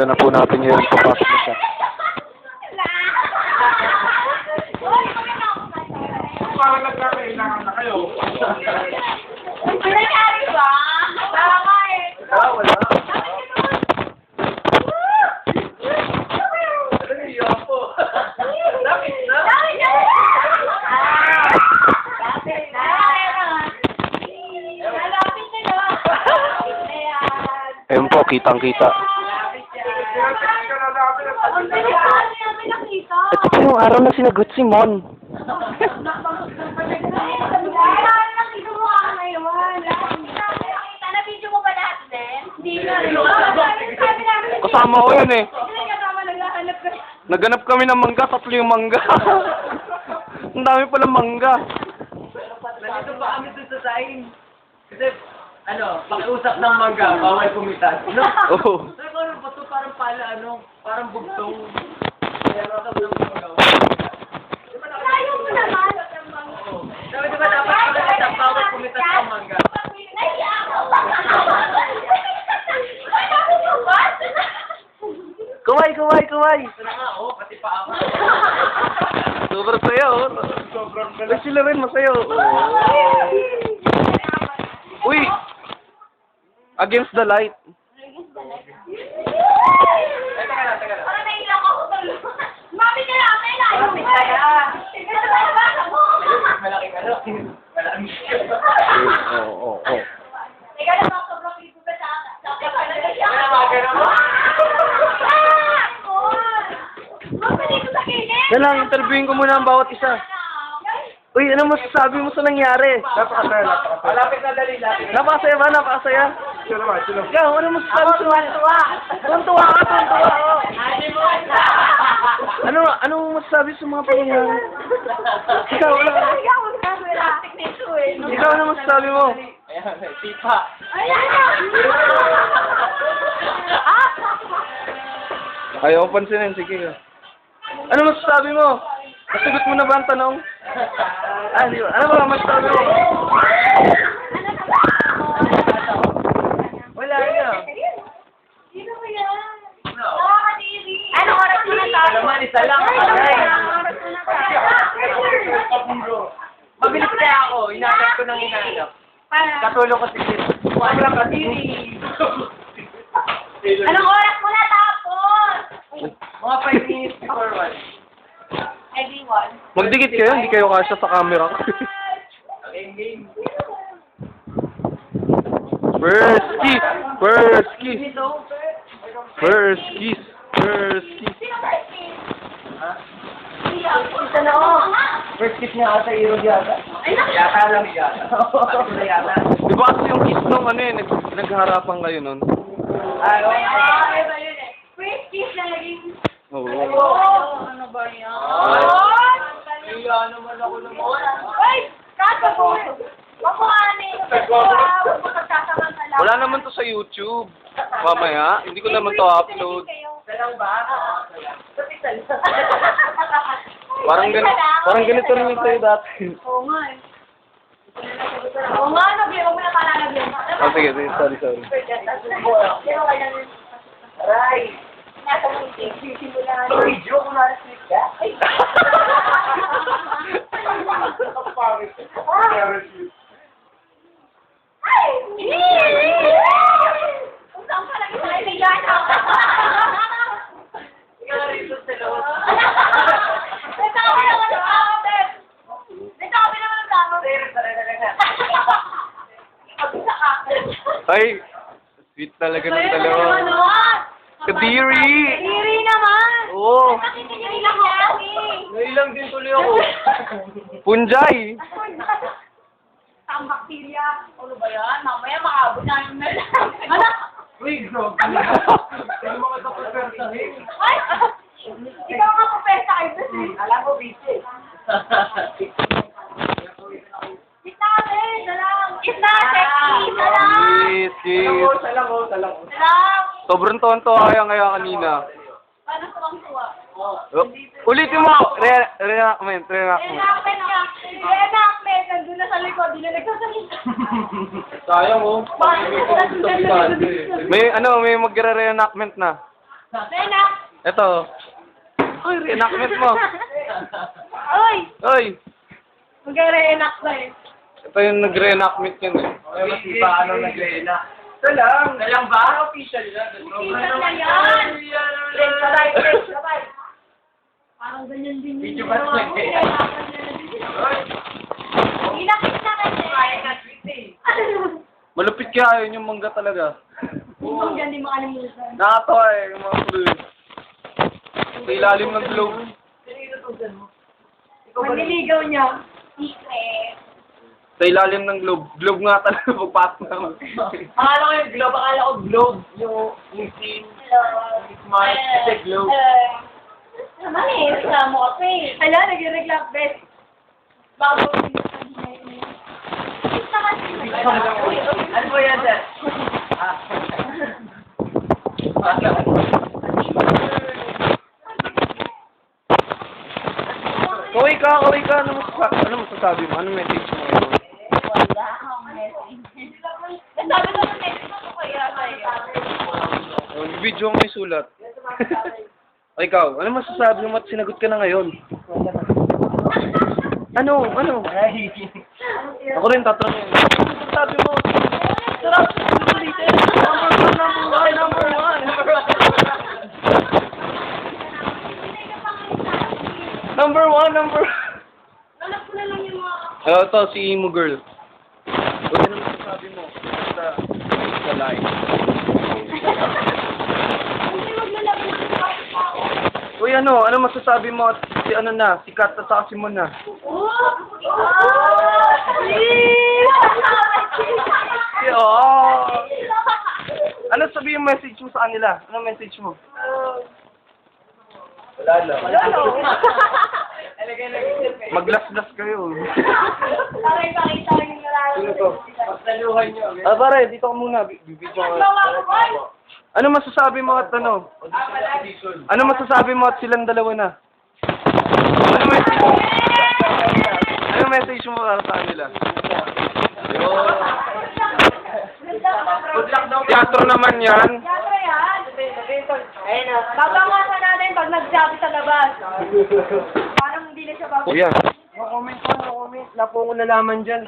Simulan na po natin ngayon. Papasok na siya. Parang nagkakailangan na kayo. Pinanyari ba? Tama eh. Wala. Ayun po, kitang-kita. Ito po yung araw na sinagot si Mon. Kasama ko yun eh. Naganap kami ng mangga, 3 yung mangga. Ang dami pala mangga. Nandito ba kami dun sa sign? Kasi, pakiusap ng mangga, bawal kumitas. No? Oo. Pero ano ba ito? Parang pala, parang bugtong. Kaya nakasap ng mangga. Ayaw mo naman. Sabi diba dapat kumitas, bawal kumitas ng mangga. Kuway! Ito na nga, pati pa ako. Sobrang saya, oh. Sobrang Ay, sila rin, masaya, oh. Uy! Against the light. Teka lang. Parang nailang ako tuloy. Mami ka lang, kailangan mo. Malaking malaking. Oo. Teka lang, sobrang libo ka sa akin. Wala mga ganun mo? Yan lang, interviewin ko muna ang bawat isa. Uy, ano masasabi mo sa nangyari? Napakasaya. Malapit na dali natin. Napakasaya ba? Napakasaya? Sino ba? Ikaw, ano masasabi sa nangyari? Tuntua ka. Ano masasabi sa mga pangyayari? Ikaw, wala. Ikaw, ano masasabi mo? Ayan, tipa. Ayaw ko pansinin, sige. Ano masasabi mo? Nasagot mo na ba ang tanong? Di ba? Ano ba masasabi mo? Wala na. Sino ba yan? Nakakadiri. Anong oras mo na tayo? Naman, isa lang. Anong oras mo na tayo? Mabilis kaya ako. Inanap ko ng inanap. Katulong ko si Chris. Wala ka diri. Anong oras mo na tapos? Mga 5 minutes before 1. Everyone. Magdikit kayo, hindi kayo kasya sa camera. Game. First kiss! First kiss! Sino ba si? Ha? Isa na ako. First kiss niya ata Irog yata. Ay, naku. Yata lang yata. Pati na yata. Di ba kasi yung kiss nung naghaharapan kayo nun? Ay, Iba yun eh. First kiss na naging... Oo. Ano ba yan? Iya naman ako naman. Ay! Kaso po! Makuhanin! Huwag mo pagsasamantala. Wala naman to sa YouTube. Mamaya, hindi ko naman to upload. Salang ba? Parang ganito rin yung tayo dati. Oo nga eh. Oo nga, huwag mo na palalagyan. Sige, sorry. Aray! Nasa mo yung sisimula. Uy, joke na rin ka. Ay! Ay! Kung saan pa lang yung kaibigan ako. Ikaw rin ito sa loob. Dito kami naman ang kapatid. Dito kami naman ang kapatid. Pag-isa ka. Ay, sweet talaga ng dalawa. Kadiri! Kadiri naman. Oo. Nakikidiri lang ako. Nailang din tuloy ako. Punjay! Ang bakterya. Ano ba yan? Mamaya makaabot na yung nila. Ano? Uy, grog. Hindi mo ka pagpersahin. Ay! Ikaw nga po pesta kayo doon eh. Alam mo, busy. Kita kami! Salam! Kita! Sexy! Salam! Kiss! Salang. Salam! Sobrang tonto kaya kanina. Ano tuwang-tuwa? Oh, ulitin mo! Reenactment. Reenactment ka! Reenactment! Nandun na sa likod, di na nagsasalita. Sayang oh. May magre-reenactment na. Renak! Ito. Uy, reenactment mo. Oy! Uy, Mag-reenact ko eh. ito yung nag-reenactment yun eh. Ay, mas iba ano nag-reena. Ito lang. Ito lang ba? Official na. Official na yan. Red, sabay, red, sabay. Parang ganyan din yun. Video ba ito? Inakit na kasi. Malupit kaya yun yung mangga talaga. Hindi mo hindi makalimutan. Nakatawa eh, yung mga clue. Sa ilalim ng globe. Maniligaw niya. Secret. Sa ilalim ng globe. Globe nga talaga pagpasok naman. Akala ko yung globe. Akala ko globe. Yung scene. Hello. Smart. Kasi globe. Naman eh, reklamo kasi. Hala, nag-reklamo, best. Bago yung Ano po yan, sir? Kaway ka. Ano masasabi mo? Ano message mo ngayon? wala akong message. Sabi ko sa message ko kaya sa'yo. Video mo yung sulat. O ikaw, ano masasabi mo at sinagot ka na ngayon? Ano? Ako rin tatanungin. Ano masasabi mo? Sarap! Number one! Number one! Alam ko na lang yung mga... Ito, si Imo Girl. O, ano masasabi mo? Sa live. Hindi maglalabas yung mga tao. Uy, ano masasabi mo at si ano na, si Kat at saka si Mon na? Ano sabi yung message mo sa kanila? Ano message mo? Wala lang. Maglaslas kayo. Pakita ko yung marami. Sino to? Pagtaluhan nyo. Pare, dito ka muna. Video ka. Ano masasabi mo at ano? Ano masasabi mo at silang dalawa na? Ano message mo para sa kanila? Good luck daw. Teatro naman yan. Siyempre yan. Ayun na. Babangasan natin pag nagsabi sa labas. Parang hindi na siya O babangasan. yan. No comment. Wala po akong nalaman dyan.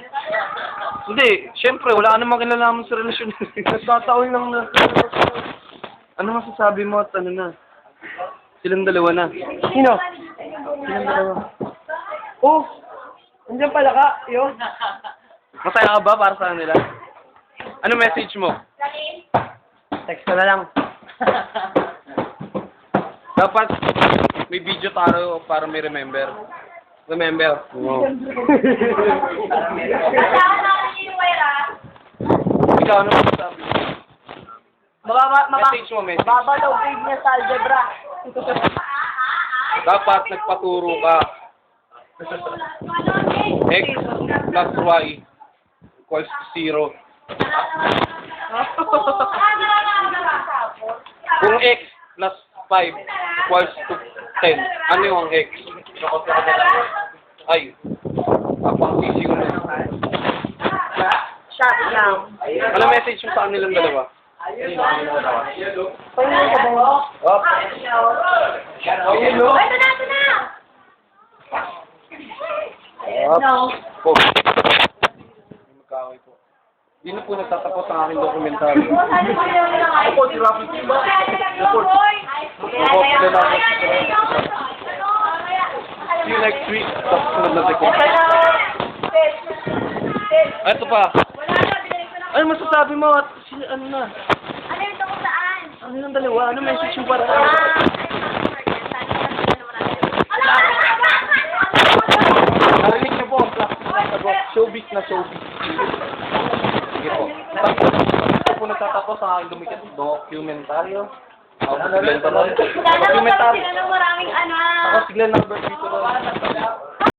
Hindi, syempre, wala ka namang kinalaman sa relasyon. Nagkataon lang na. Ano masasabi mo at ano na? Silang dalawa na. Sino? Silang dalawa. Oh! Andiyan pala ka, yo. Masaya ka ba para sa kanila? Ano message mo? Text ka na lang. Dapat may video tayo para may remember. Remember? Wow. Kasama natin yung wera. Ikaw, ano masasabi mo? Message mo, message. Babalaw grade niya sa algebra. Dapat nagpaturo ka. X plus Y equals to 0. Kung X plus 5 equals to 10, ano yung X? Ay, apang sisiw na. Shut down. Ano message mo sa kanilang dalawa? Pahingin ka ba yun? Up. Ito na! Up. No. Po. Magkaway po. Hindi na po nagtatapos ang aking dokumentaryo. Ako si Rafi Tiba. See you next week. Sa sunod na record. Ito pa. Ano masasabi mo at ano na? Ano yung tungkol saan? Ano yung dalawa? Ano message mo para? Narinig niyo po ang plastic na sagot. Showbiz na showbiz. Sige po. Ito po nagtatapos ang aking dumikit dokumentaryo. Ako si Glenn Taron. Sana Dokumentaryo. sila ng maraming anak. Ako si Glenn Albert dito.